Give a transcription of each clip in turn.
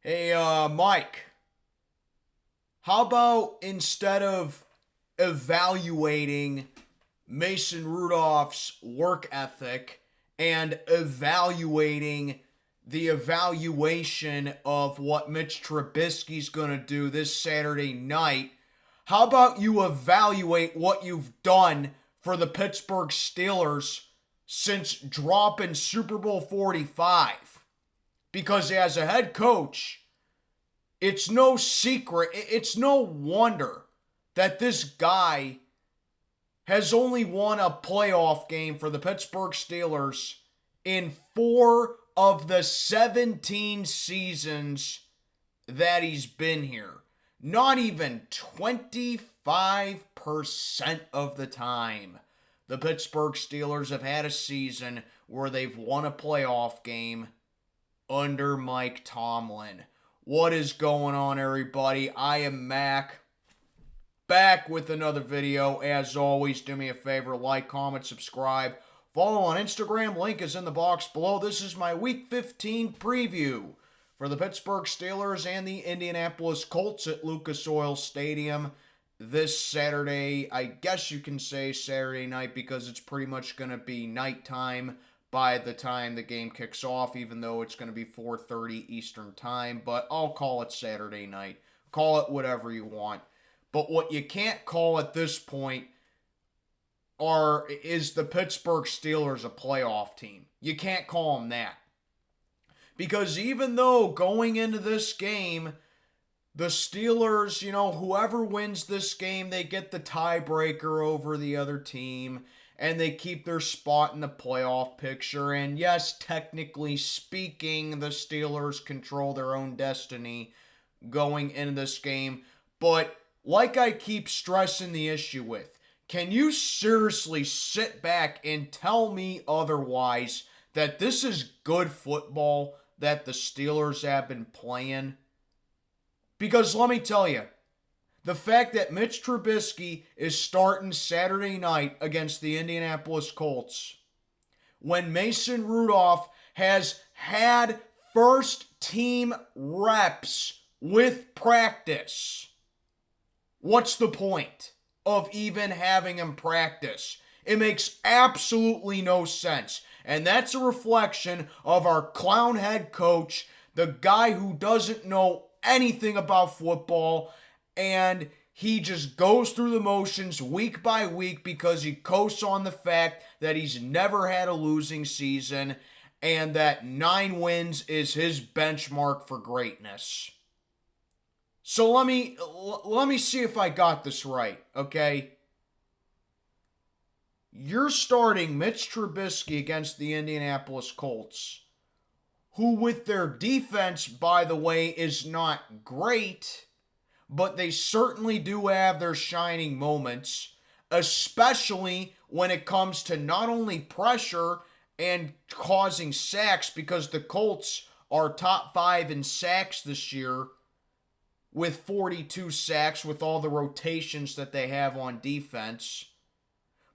Hey, Mike, how about instead of evaluating Mason Rudolph's work ethic and evaluating the evaluation of what Mitch Trubisky's going to do this Saturday night, how about you evaluate what you've done for the Pittsburgh Steelers since dropping Super Bowl 45? Because as a head coach, it's no secret, it's no wonder that this guy has only won a playoff game for the Pittsburgh Steelers in 4 of the 17 seasons that he's been here. Not even 25% of the time the Pittsburgh Steelers have had a season where they've won a playoff game under Mike Tomlin. What is going on, everybody? I am Mac, back with another video. As always, do me a favor, like, comment, subscribe, follow on Instagram. Link is in the box below. This is my Week 15 preview for the Pittsburgh Steelers and the Indianapolis Colts at Lucas Oil Stadium this Saturday. I guess you can say Saturday night because it's pretty much going to be nighttime by the time the game kicks off, even though it's going to be 4:30 Eastern time. But I'll call it Saturday night. Call it whatever you want. But what you can't call at this point is the Pittsburgh Steelers a playoff team. You can't call them that. Because even though going into this game, the Steelers, whoever wins this game, they get the tiebreaker over the other team, and they keep their spot in the playoff picture. And yes, technically speaking, the Steelers control their own destiny going into this game. But like I keep stressing the issue with, can you seriously sit back and tell me otherwise that this is good football that the Steelers have been playing? Because let me tell you, the fact that Mitch Trubisky is starting Saturday night against the Indianapolis Colts, when Mason Rudolph has had first team reps with practice, what's the point of even having him practice? It makes absolutely no sense. And that's a reflection of our clown head coach, the guy who doesn't know anything about football, and he just goes through the motions week by week because he coasts on the fact that he's never had a losing season and that 9 wins is his benchmark for greatness. So let me see if I got this right, okay? You're starting Mitch Trubisky against the Indianapolis Colts, who with their defense, by the way, is not great, but they certainly do have their shining moments, especially when it comes to not only pressure and causing sacks, because the Colts are top 5 in sacks this year with 42 sacks with all the rotations that they have on defense.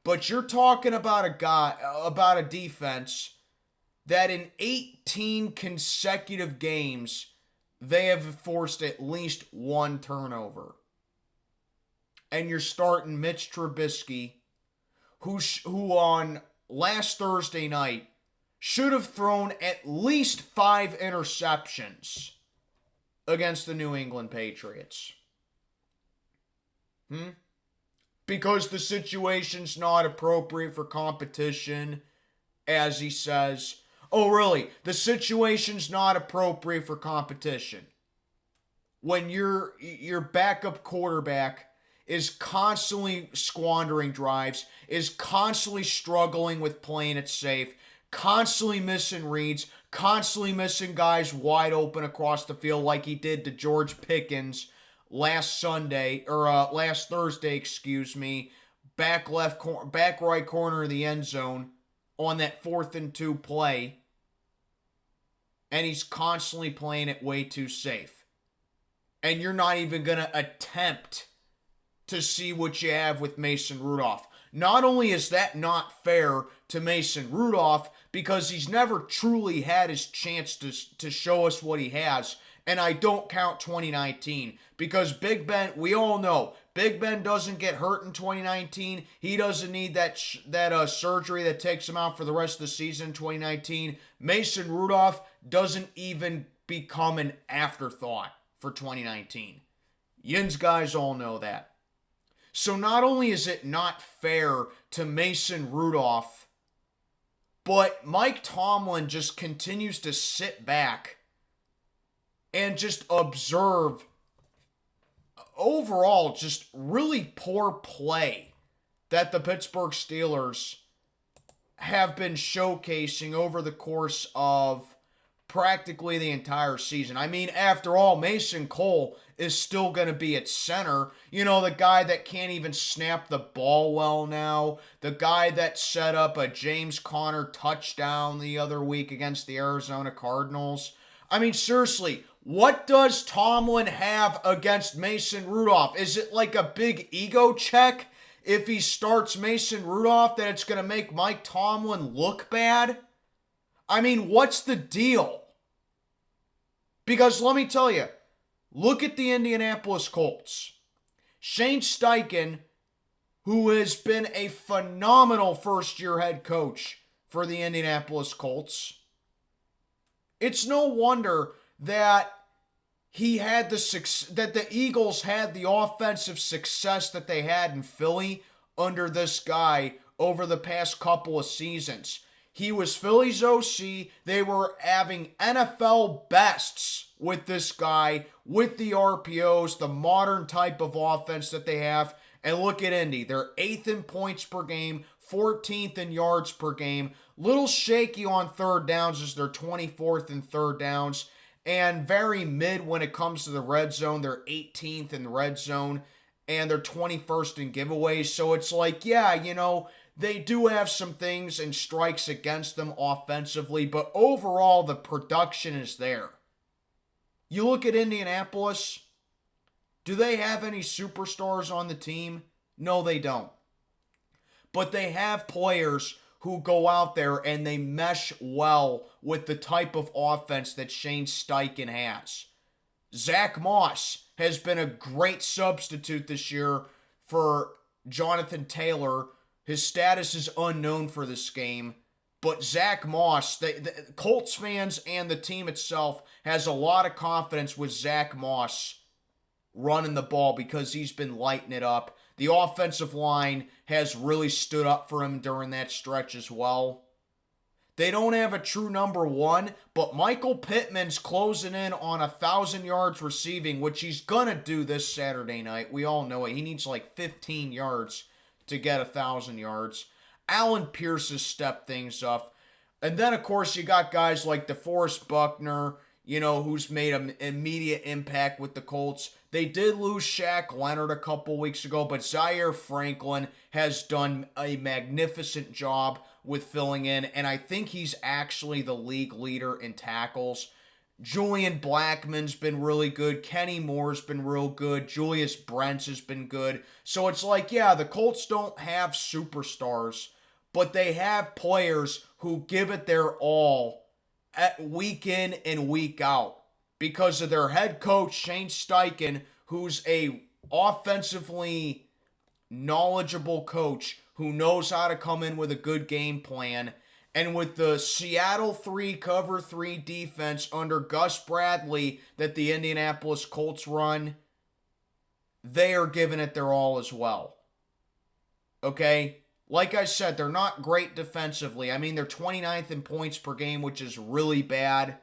But you're talking about a defense that in 18 consecutive games, they have forced at least 1 turnover. And you're starting Mitch Trubisky, who on last Thursday night should have thrown at least 5 interceptions against the New England Patriots. Because the situation's not appropriate for competition, as he says. Oh, really? The situation's not appropriate for competition. When your backup quarterback is constantly squandering drives, is constantly struggling with playing it safe, constantly missing reads, constantly missing guys wide open across the field like he did to George Pickens last Thursday, back right corner of the end zone on that 4th and 2 play. And he's constantly playing it way too safe. And you're not even going to attempt to see what you have with Mason Rudolph. Not only is that not fair to Mason Rudolph, because he's never truly had his chance to show us what he has, And I don't count 2019 because Big Ben, we all know, Big Ben doesn't get hurt in 2019. He doesn't need that surgery that takes him out for the rest of the season in 2019. Mason Rudolph doesn't even become an afterthought for 2019. Yins guys all know that. So not only is it not fair to Mason Rudolph, but Mike Tomlin just continues to sit back and just observe overall just really poor play that the Pittsburgh Steelers have been showcasing over the course of practically the entire season. I mean, after all, Mason Cole is still going to be at center. You know, the guy that can't even snap the ball well now. The guy that set up a James Conner touchdown the other week against the Arizona Cardinals. I mean, seriously, what does Tomlin have against Mason Rudolph? Is it like a big ego check if he starts Mason Rudolph that it's going to make Mike Tomlin look bad? I mean, what's the deal? Because let me tell you, look at the Indianapolis Colts. Shane Steichen, who has been a phenomenal first-year head coach for the Indianapolis Colts, it's no wonder that the Eagles had the offensive success that they had in Philly under this guy over the past couple of seasons. He was Philly's OC. They were having NFL bests with this guy, with the RPOs, the modern type of offense that they have. And look at Indy. They're 8th in points per game, 14th in yards per game. Little shaky on third downs as they're 24th in third downs. And very mid when it comes to the red zone. They're 18th in the red zone. And they're 21st in giveaways. So it's like, yeah, you know, they do have some things and strikes against them offensively, but overall the production is there. You look at Indianapolis, do they have any superstars on the team? No, they don't. But they have players who go out there and they mesh well with the type of offense that Shane Steichen has. Zach Moss has been a great substitute this year for Jonathan Taylor. His status is unknown for this game, but Zach Moss, the Colts fans and the team itself has a lot of confidence with Zach Moss running the ball because he's been lighting it up. The offensive line has really stood up for him during that stretch as well. They don't have a true number one, but Michael Pittman's closing in on 1,000 yards receiving, which he's going to do this Saturday night. We all know it. He needs like 15 yards to get 1,000 yards. Allen Pierce has stepped things up. And then, of course, you got guys like DeForest Buckner, you know, who's made an immediate impact with the Colts. They did lose Shaq Leonard a couple weeks ago, but Zaire Franklin has done a magnificent job with filling in, and I think he's actually the league leader in tackles. Julian Blackmon's been really good. Kenny Moore's been real good. Julius Brents has been good. So it's like, yeah, the Colts don't have superstars, but they have players who give it their all at week in and week out because of their head coach, Shane Steichen, who's a offensively knowledgeable coach who knows how to come in with a good game plan. And with the Seattle 3 cover 3 defense under Gus Bradley that the Indianapolis Colts run, they are giving it their all as well. Okay? Like I said, they're not great defensively. I mean, they're 29th in points per game, which is really bad.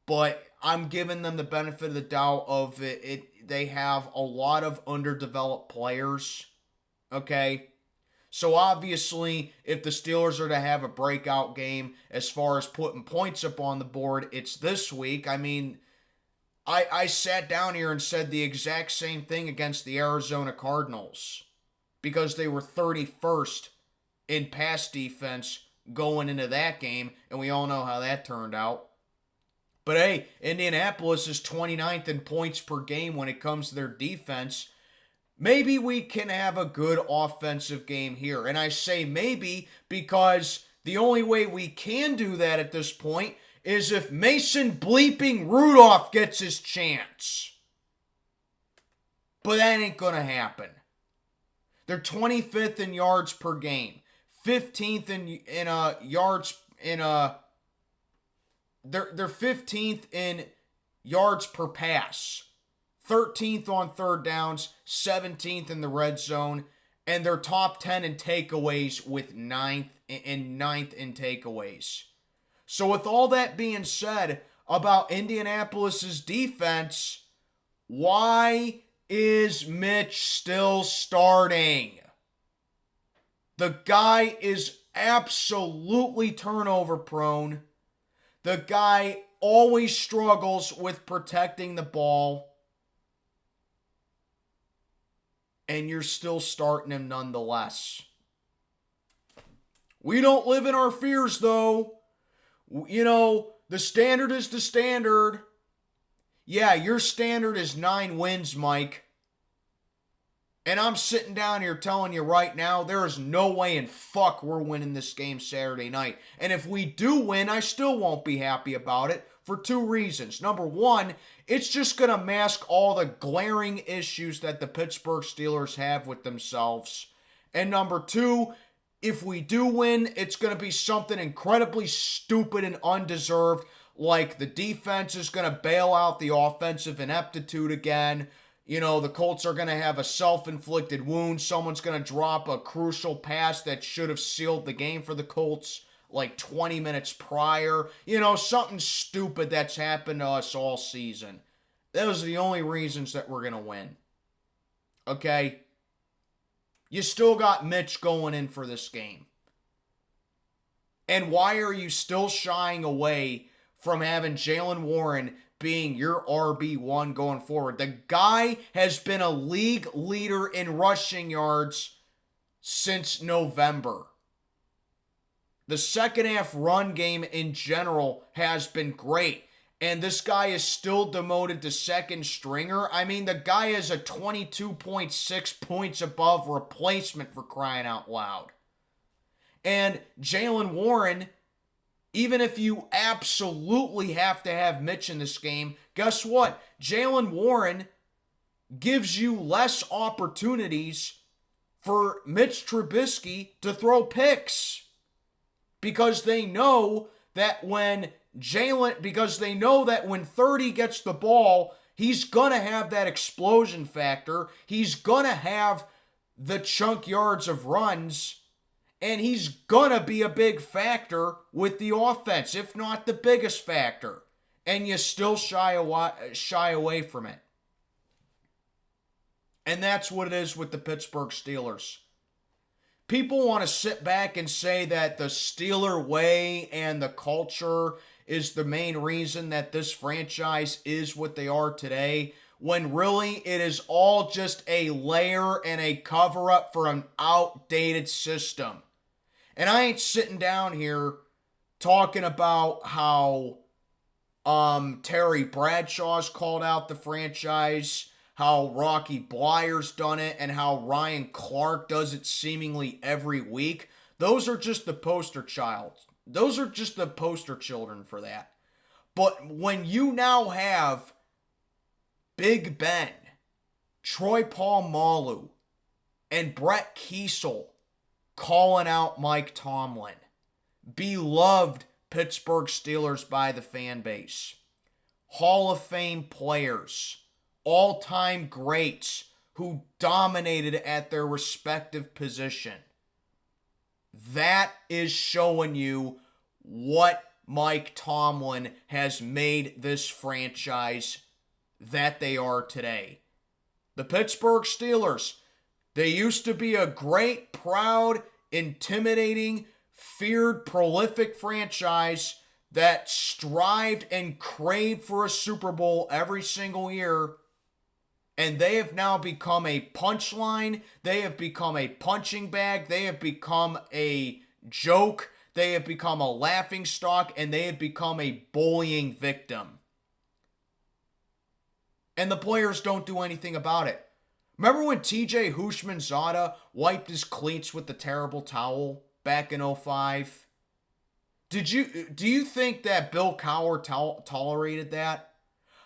But I'm giving them the benefit of the doubt of it. They have a lot of underdeveloped players. Okay? So obviously, if the Steelers are to have a breakout game as far as putting points up on the board, it's this week. I mean, I sat down here and said the exact same thing against the Arizona Cardinals because they were 31st in pass defense going into that game, and we all know how that turned out. But hey, Indianapolis is 29th in points per game when it comes to their defense. Maybe we can have a good offensive game here. And I say maybe because the only way we can do that at this point is if Mason bleeping Rudolph gets his chance. But that ain't going to happen. They're 25th in yards per game. 15th in yards in they're 15th in yards per pass. 13th on third downs, 17th in the red zone, and they're top 10 in takeaways with ninth in takeaways. So with all that being said about Indianapolis's defense, why is Mitch still starting? The guy is absolutely turnover prone. The guy always struggles with protecting the ball. And you're still starting him nonetheless. We don't live in our fears, though. You know, the standard is the standard. Yeah, your standard is 9 wins, Mike. And I'm sitting down here telling you right now, there is no way in fuck we're winning this game Saturday night. And if we do win, I still won't be happy about it for 2 reasons. Number 1, it's just going to mask all the glaring issues that the Pittsburgh Steelers have with themselves. And number 2, if we do win, it's going to be something incredibly stupid and undeserved, like the defense is going to bail out the offensive ineptitude again. You know, the Colts are going to have a self-inflicted wound. Someone's going to drop a crucial pass that should have sealed the game for the Colts like 20 minutes prior. You know, something stupid that's happened to us all season. Those are the only reasons that we're going to win. Okay? You still got Mitch going in for this game. And why are you still shying away from having Jaylen Warren being your RB1 going forward? The guy has been a league leader in rushing yards since November. The second half run game in general has been great. And this guy is still demoted to second stringer. I mean, the guy is a 22.6 points above replacement, for crying out loud. And Jaylen Warren, even if you absolutely have to have Mitch in this game, guess what? Jaylen Warren gives you less opportunities for Mitch Trubisky to throw picks. Because they know that when 30 gets the ball, he's going to have that explosion factor. He's going to have the chunk yards of runs. And he's going to be a big factor with the offense, if not the biggest factor. And you still shy away from it. And that's what it is with the Pittsburgh Steelers. People want to sit back and say that the Steeler way and the culture is the main reason that this franchise is what they are today, when really it is all just a layer and a cover-up for an outdated system. And I ain't sitting down here talking about how Terry Bradshaw's called out the franchise, how Rocky Blyer's done it, and how Ryan Clark does it seemingly every week. Those are just the poster child. Those are just the poster children for that. But when you now have Big Ben, Troy Polamalu, and Brett Kiesel calling out Mike Tomlin, beloved Pittsburgh Steelers by the fan base, Hall of Fame players, all-time greats who dominated at their respective position. That is showing you what Mike Tomlin has made this franchise that they are today. The Pittsburgh Steelers, they used to be a great, proud, intimidating, feared, prolific franchise that strived and craved for a Super Bowl every single year. And they have now become a punchline. They have become a punching bag. They have become a joke. They have become a laughingstock. And they have become a bullying victim. And the players don't do anything about it. Remember when TJ Houshmandzadeh wiped his cleats with the terrible towel back in 2005? Do you think that Bill Cowher tolerated that?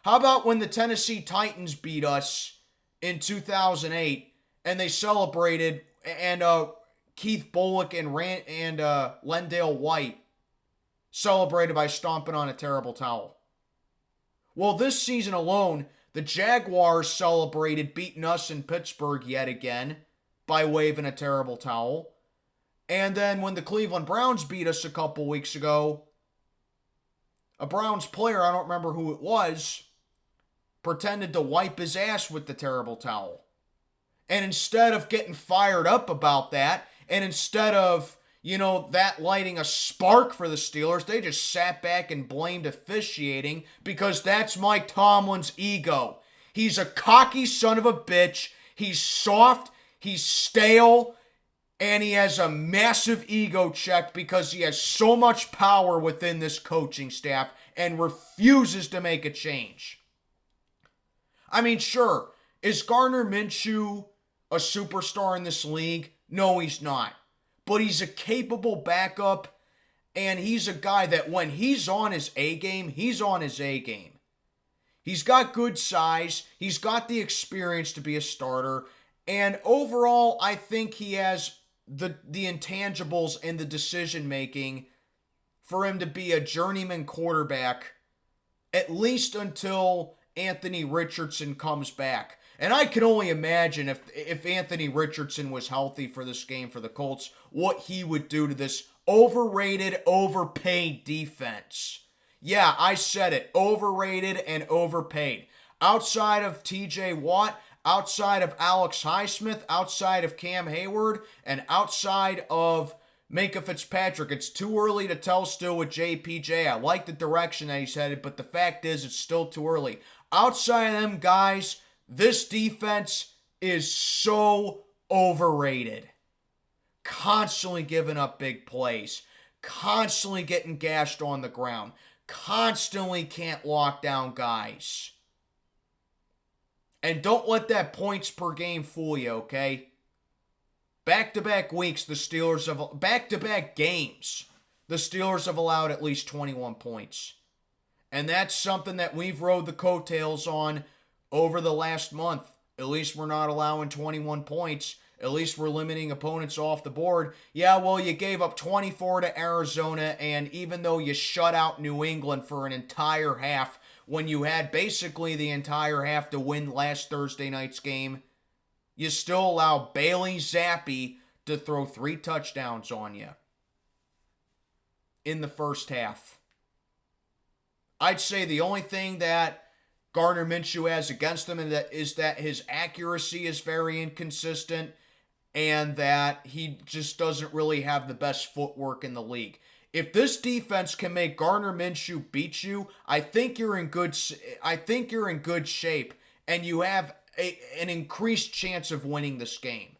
How about when the Tennessee Titans beat us in 2008 and they celebrated, and Keith Bullock and Lendale White celebrated by stomping on a terrible towel? Well, this season alone, the Jaguars celebrated beating us in Pittsburgh yet again by waving a terrible towel. And then when the Cleveland Browns beat us a couple weeks ago, a Browns player, I don't remember who it was, pretended to wipe his ass with the terrible towel. And instead of getting fired up about that, and instead of, that lighting a spark for the Steelers, they just sat back and blamed officiating because that's Mike Tomlin's ego. He's a cocky son of a bitch. He's soft. He's stale. And he has a massive ego check because he has so much power within this coaching staff and refuses to make a change. I mean, sure, is Gardner Minshew a superstar in this league? No, he's not. But he's a capable backup, and he's a guy that when he's on his A game, he's on his A game. He's got good size. He's got the experience to be a starter. And overall, I think he has the intangibles and the decision-making for him to be a journeyman quarterback, at least until Anthony Richardson comes back. And I can only imagine if Anthony Richardson was healthy for this game for the Colts, what he would do to this overrated, overpaid defense. Yeah, I said it. Overrated and overpaid. Outside of TJ Watt, outside of Alex Highsmith, outside of Cam Hayward, and outside of Minka Fitzpatrick. It's too early to tell still with JPJ. I like the direction that he's headed, but the fact is it's still too early. Outside of them guys, this defense is so overrated. Constantly giving up big plays. Constantly getting gashed on the ground. Constantly can't lock down guys. And don't let that points per game fool you, okay? Back-to-back weeks, back-to-back games, the Steelers have allowed at least 21 points. And that's something that we've rode the coattails on over the last month. At least we're not allowing 21 points. At least we're limiting opponents off the board. Yeah, well, you gave up 24 to Arizona, and even though you shut out New England for an entire half, when you had basically the entire half to win last Thursday night's game, you still allow Bailey Zappi to throw 3 touchdowns on you in the first half. I'd say the only thing that Gardner Minshew has against him is that his accuracy is very inconsistent and that he just doesn't really have the best footwork in the league. If this defense can make Gardner Minshew beat you, I think you're in good shape, and you have an increased chance of winning this game.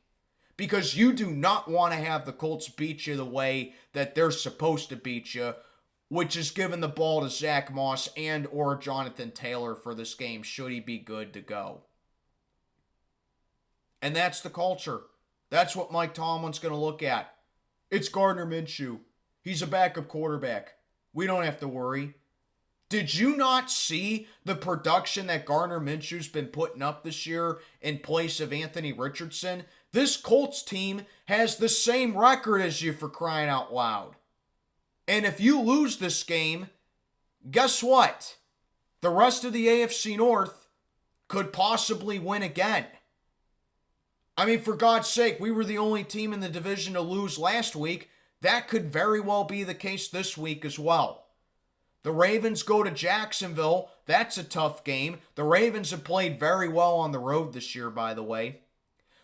Because you do not want to have the Colts beat you the way that they're supposed to beat you, which is giving the ball to Zach Moss and or Jonathan Taylor for this game, should he be good to go. And that's the culture. That's what Mike Tomlin's going to look at. It's Gardner Minshew. He's a backup quarterback. We don't have to worry. Did you not see the production that Gardner Minshew's been putting up this year in place of Anthony Richardson? This Colts team has the same record as you, for crying out loud. And if you lose this game, guess what? The rest of the AFC North could possibly win again. I mean, for God's sake, we were the only team in the division to lose last week. That could very well be the case this week as well. The Ravens go to Jacksonville. That's a tough game. The Ravens have played very well on the road this year, by the way.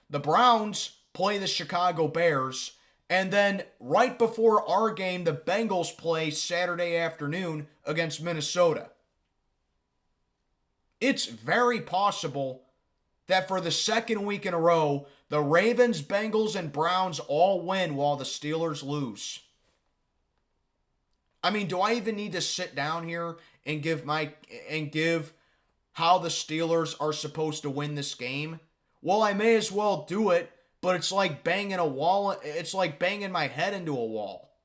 The Browns play the Chicago Bears. And then right before our game, the Bengals play Saturday afternoon against Minnesota. It's very possible that for the second week in a row, the Ravens, Bengals, and Browns all win while the Steelers lose. I mean, do I even need to sit down here and give how the Steelers are supposed to win this game? Well, I may as well do it, but it's like banging a wall. It's like banging my head into a wall.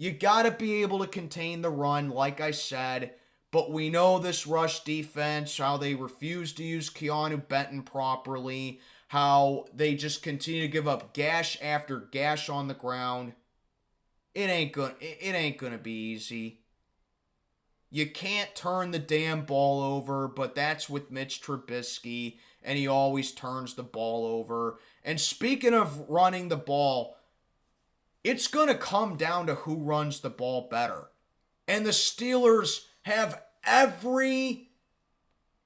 You got to be able to contain the run, like I said. But we know this rush defense, how they refuse to use Keanu Benton properly, how they just continue to give up gash after gash on the ground. It ain't gonna be easy. You can't turn the damn ball over, but that's with Mitch Trubisky, and he always turns the ball over. And speaking of running the ball, it's gonna come down to who runs the ball better. And the Steelers have every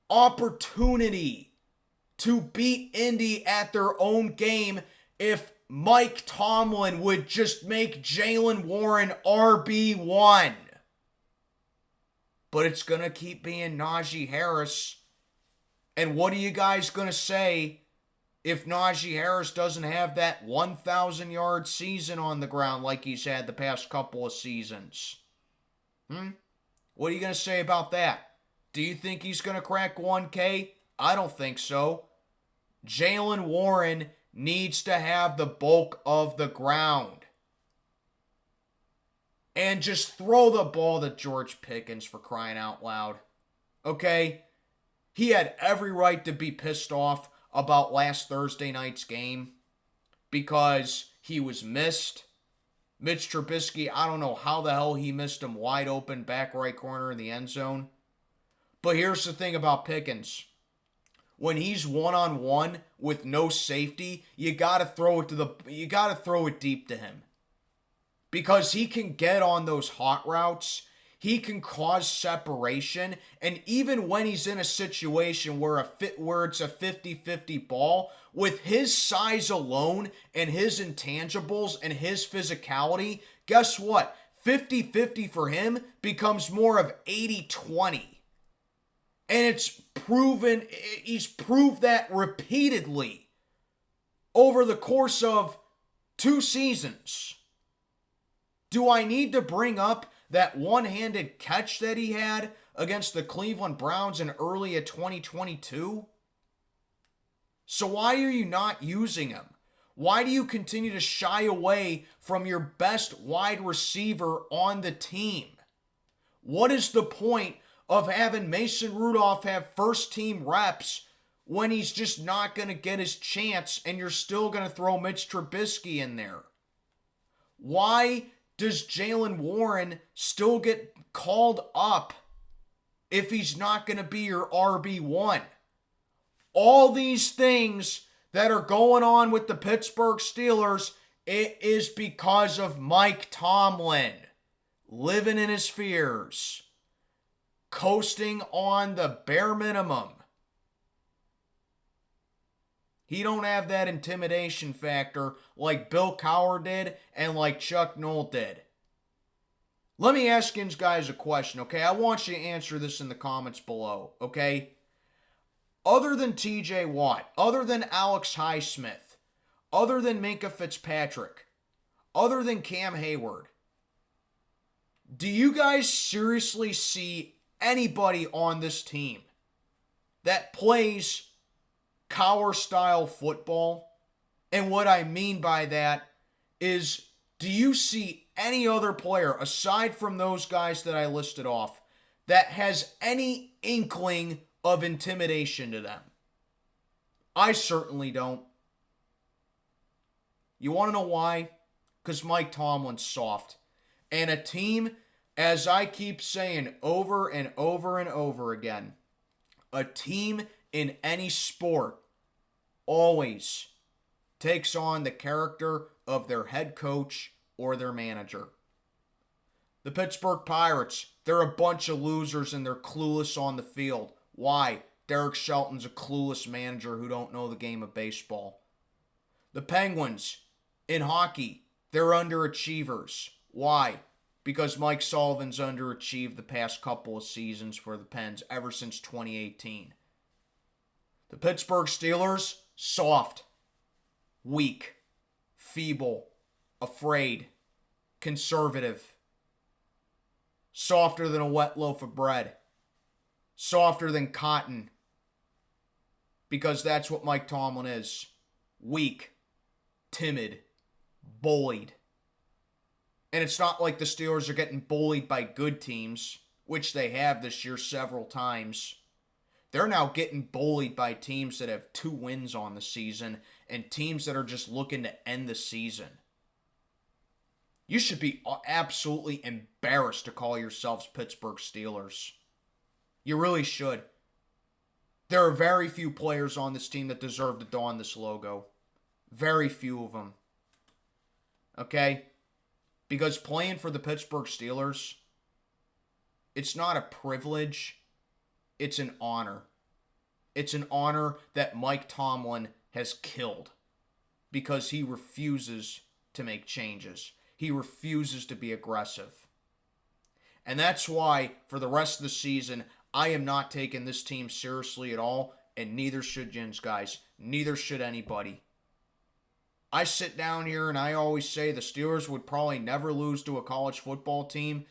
opportunity to beat Indy at their own game if Mike Tomlin would just make Jaylen Warren RB1. But it's going to keep being Najee Harris. And what are you guys going to say if Najee Harris doesn't have that 1,000-yard season on the ground like he's had the past couple of seasons? What are you going to say about that? Do you think he's going to crack 1K? I don't think so. Jaylen Warren needs to have the bulk of the ground. And just throw the ball to George Pickens, for crying out loud. Okay? He had every right to be pissed off about last Thursday night's game because he was missed. Mitch Trubisky, I don't know how the hell he missed him wide open back right corner in the end zone. But here's the thing about Pickens. When he's one-on-one with no safety, you gotta throw it deep to him. Because he can get on those hot routes, he can cause separation, and even when he's in a situation where it's a 50-50 ball, with his size alone and his intangibles and his physicality, guess what? 50-50 for him becomes more of 80-20. And it's proven, he's proved that repeatedly over the course of 2 seasons. Do I need to bring up that one-handed catch that he had against the Cleveland Browns in early of 2022? So why are you not using him? Why do you continue to shy away from your best wide receiver on the team? What is the point of having Mason Rudolph have first-team reps when he's just not going to get his chance and you're still going to throw Mitch Trubisky in there? Why does Jaylen Warren still get called up if he's not going to be your RB1? All these things that are going on with the Pittsburgh Steelers, it is because of Mike Tomlin living in his fears, coasting on the bare minimum. He don't have that intimidation factor like Bill Cowher did and like Chuck Noll did. Let me ask you guys a question, okay? I want you to answer this in the comments below, okay? Other than TJ Watt, other than Alex Highsmith, other than Minkah Fitzpatrick, other than Cam Hayward, do you guys seriously see anybody on this team that plays Cowher-style football? And what I mean by that is, do you see any other player, aside from those guys that I listed off, that has any inkling of intimidation to them? I certainly don't. You want to know why? Because Mike Tomlin's soft. And a team, as I keep saying over and over and over again, a team in any sport always takes on the character of their head coach or their manager. The Pittsburgh Pirates, they're a bunch of losers and they're clueless on the field. Why? Derek Shelton's a clueless manager who don't know the game of baseball. The Penguins, in hockey, they're underachievers. Why? Because Mike Sullivan's underachieved the past couple of seasons for the Pens ever since 2018. The Pittsburgh Steelers, soft, weak, feeble, afraid, conservative, softer than a wet loaf of bread, softer than cotton, because that's what Mike Tomlin is. Weak, timid, bullied. And it's not like the Steelers are getting bullied by good teams, which they have this year several times. They're now getting bullied by teams that have 2 wins on the season and teams that are just looking to end the season. You should be absolutely embarrassed to call yourselves Pittsburgh Steelers. You really should. There are very few players on this team that deserve to don this logo. Very few of them. Okay? Because playing for the Pittsburgh Steelers, it's not a privilege, it's an honor. It's an honor that Mike Tomlin has killed because he refuses to make changes. He refuses to be aggressive. And that's why, for the rest of the season, I am not taking this team seriously at all, and neither should Jins, guys. Neither should anybody. I sit down here and I always say the Steelers would probably never lose to a college football team.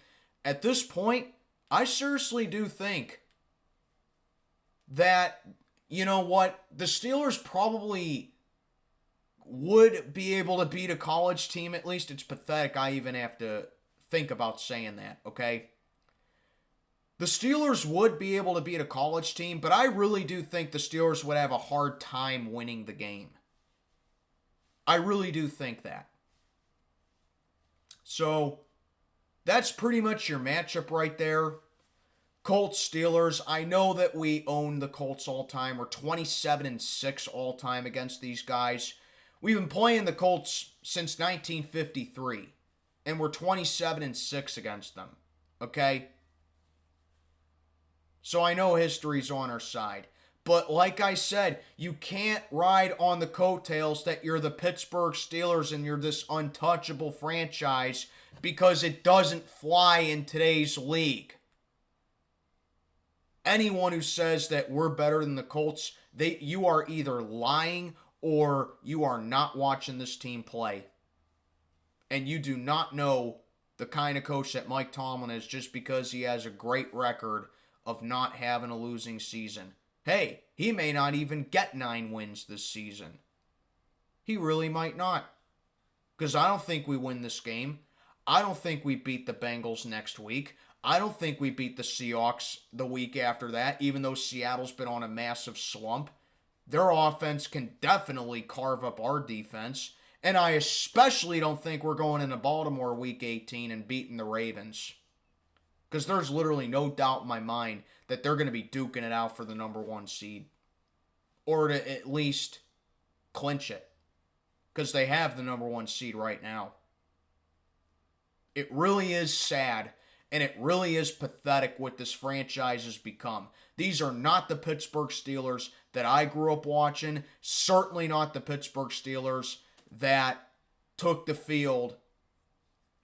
At this point, I seriously do think that, you know what, the Steelers probably would be able to beat a college team at least. It's pathetic I even have to think about saying that, okay? The Steelers would be able to beat a college team, but I really do think the Steelers would have a hard time winning the game. I really do think that. So, that's pretty much your matchup right there. Colts, Steelers. I know that we own the Colts all time. We're 27-6 all time against these guys. We've been playing the Colts since 1953, and we're 27-6 against them. Okay? So I know history's on our side. But like I said, you can't ride on the coattails that you're the Pittsburgh Steelers and you're this untouchable franchise because it doesn't fly in today's league. Anyone who says that we're better than the Colts, you are either lying or you are not watching this team play. And you do not know the kind of coach that Mike Tomlin is just because he has a great record of not having a losing season. Hey, he may not even get 9 wins this season. He really might not. Because I don't think we win this game. I don't think we beat the Bengals next week. I don't think we beat the Seahawks the week after that, even though Seattle's been on a massive slump. Their offense can definitely carve up our defense. And I especially don't think we're going into Baltimore week 18 and beating the Ravens. Because there's literally no doubt in my mind that they're going to be duking it out for the number 1 seed. Or to at least clinch it. Because they have the number 1 seed right now. It really is sad. And it really is pathetic what this franchise has become. These are not the Pittsburgh Steelers that I grew up watching. Certainly not the Pittsburgh Steelers that took the field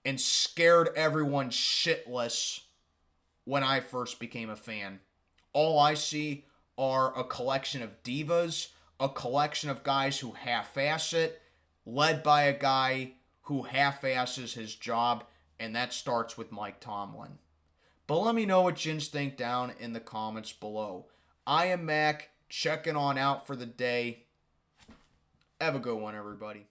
and scared everyone shitless when I first became a fan. All I see are a collection of divas, a collection of guys who half-ass it, led by a guy who half-asses his job, and that starts with Mike Tomlin. But let me know what Jins think down in the comments below. I am Mac, checking on out for the day. Have a good one, everybody.